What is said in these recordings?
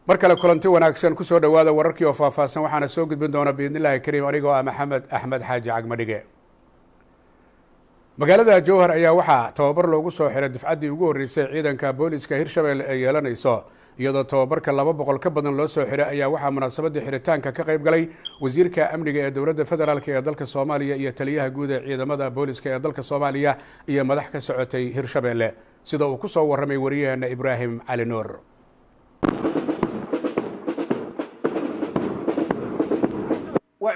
markale kulanti wanaagsan ku soo dhawaada wararkii oo faahfaahsan waxaana soo gudbin doona biidnillaahi kariim anigoo ah maxamed axmed xaaji cagmadhige. magaalada jowhar ayaa waxaa tababar loogu soo xiray dufcaddii ugu horreysay ciidanka booliska hirshabelle ay yeelanayso iyadoo tababarka 200 ka badan loo soo xiray ayaa waxaa munaasabadii xiritaanka ka qayb galay wasiirka amniga ee dowladda federaalk ee dalka Soomaaliya iyo taliyaha guud ee ciidamada booliska ee dalka Soomaaliya iyo madax ka socotay hirshabelle sida uu ku soo waramay wariyaheena Ibraahim Cali Nuur.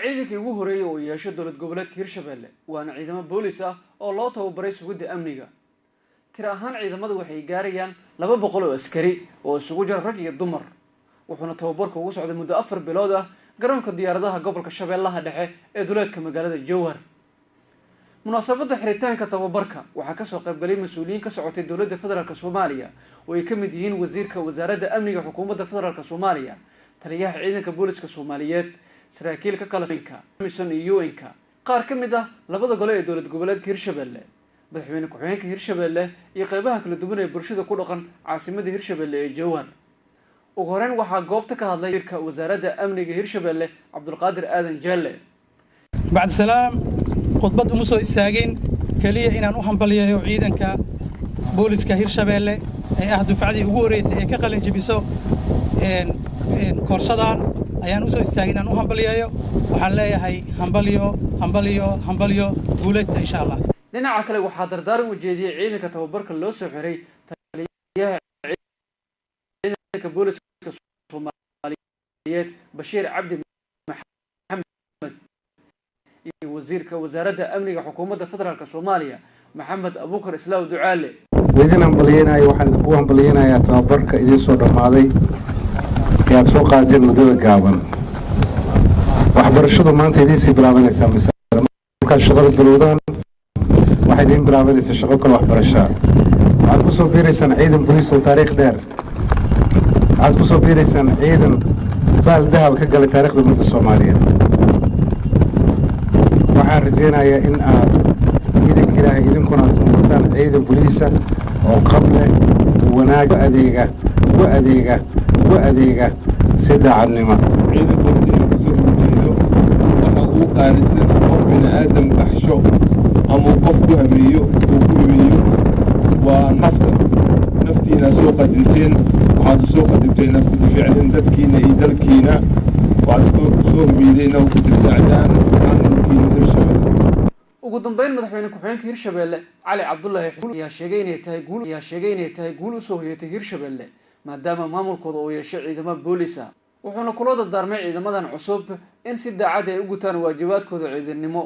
ciidankii ugu horeeyay oo yeesho dowlad goboleedka hirshabelle waana ciidamo boolis ah oo loo tababaray sugidda amniga. tiro ahaan ciidamadu waxay gaarayaan 200 oo askari oo isugu jira rag iyo dumar, wuxuuna tababarku ugu socday muddo 4 bilood ah garoonka diyaaradaha gobolka Shabeellaha Dhexe ee duleedka magaalada Jowhar. munaasabadda xiritaanka tababarka waxaa ka soo qayb galay mas'uuliyiin ka socotay dowladda federaalka Soomaaliya oo ay ka mid yihiin wasiirka wasaaradda amniga xukuumadda federaalka Soomaaliya, taliyaha ciidanka booliska Soomaaliyeed, saraakiil ka kala mission iyo UN-ka, qaar ka mid ah labada gole ee dowlad goboleedka hirshabelle, madaxweyne ku-xigeenka hirshabelle iyo qaybaha kala duwan ee bulshada ku dhaqan caasimadda hirshabelle ee Jowhar. ugu horreyn waxaa goobta ka hadlay wasiirka wasaaradda amniga hirshabelle Cabdulqaadir Aadan Jaalle. بعد سلام خطبة موسى الساقين كلية إن أنو حنبليه عيدنك بوليس كهيرشبelle أهدف عدي وجوريس كقلن جبيسو إن كورسدان ayaan u soo istaagin aan u hambaliyayo waxaan leeyahay hambaliyo guulaysta insha Allah. dhinaca kale waxaa dardaaran u jeediyay ciidanka tababarka loo soo xiray taliyaha ciidanka booliska Soomaaliyeed Bashiir Cabdi Maxamed iyo wasiirka wasaaradda amniga xukuumadda federaalka Soomaaliya Maxamed Abuukar Islaaw Ducaale. weydin hambaliyeenayo waxaan ku hambaliyeenayaa tababarka idin soo dhamaaday yaad soo qaadeen muddada gaaban. waxbarashadu maanta idin sii bilaabanaysaa markaad shaqada bilowdaan waxay idin bilaabanaysaa shaqo kale waxbarashaa. waxaad ku soo biiraysaan ciidan booliis oo taariikh dheer, waxaad ku soo biiraysaan ciidan baal dahab ka galay taariikhda ummadda Soomaaliyeed. waxaan rajaynayaa in aad idinka ilaahay idinkuna aad noqotaan ciidan booliisa oo qable wanaag adeega si daacadnimo. ciidanka kasoo horjeedo waxa uu qaalisan qof bini aadam baxsho ama qof ku hameeyo uu ku hameeyo waa naftiina soo qadinteen, waxaad soo qadinteen inaad ku difaacdeen dadkiina iyo dalkiina, waxaad soo hameeyeen inaad ku difaacdaan qarankiina hirshabelle. ugu dambeyn madaxweyne ku-xigeenka hirshabelle Cali Cabdullaahi ayaa sheegay inay tahay guul u soo hoyatay hirshabelle maadaama maamulkooda uu yeesho ciidamo boolis ah, wuxuuna kula dardaarmay ciidamadan cusub in si daacad ay u gutaan waajibaadkooda ciidannimo.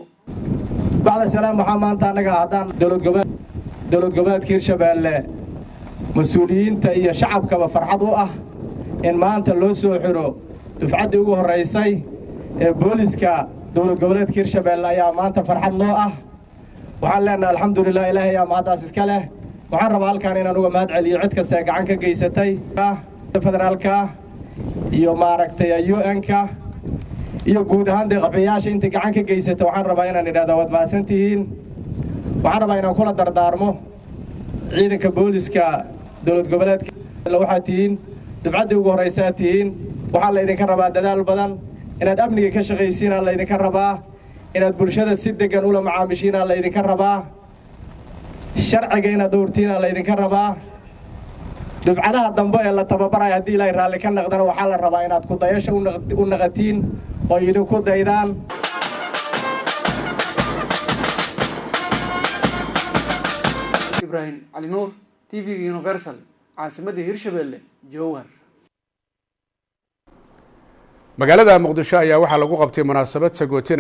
بعد سلام محمد أنا قاعدان دولة جبهة hirshabelle مسؤولين تأيي شعب كما فرحضوا إن ما أنت لوسو حرو دفعت يجوه الرئيسي بوليس كا دولة جبهة hirshabelle يا ما أنت فرحضنا وحلنا الحمد لله إلهي يا ما داس إسكاله وحرب هالكان إن أنا ماد علي عد كستاج عنك جيستي فدرالك يوم عرقتي UN كا يوجود هندي قبياش أنت عنك جيست وحرب هنا نراد ود ما سنتين وحرب هنا كل دردارمو عيدك بوليس كا دولة جبلات لوحتين دفعت يجوا رئيساتين وحلا إذا كان ربع دلال بدن إن الأبنية كشغيسين الله إذا كان ربع إن البرشة السد كانوا معامشين الله إذا كان ربع شرع جينا دورتين الله إذا كان ربع دفعتها الضمباء اللي تببرها هدي لا يرى كان نقدر وحال الربع إن تكون ضيشة ونغتين ويدو كود دايدان. إبراهيم علي نور TV يونيفرسال عاصمة hirshabelle جوهر. magaalada Muqdisho ayaa waxaa lagu qabtay munaasabad sagootin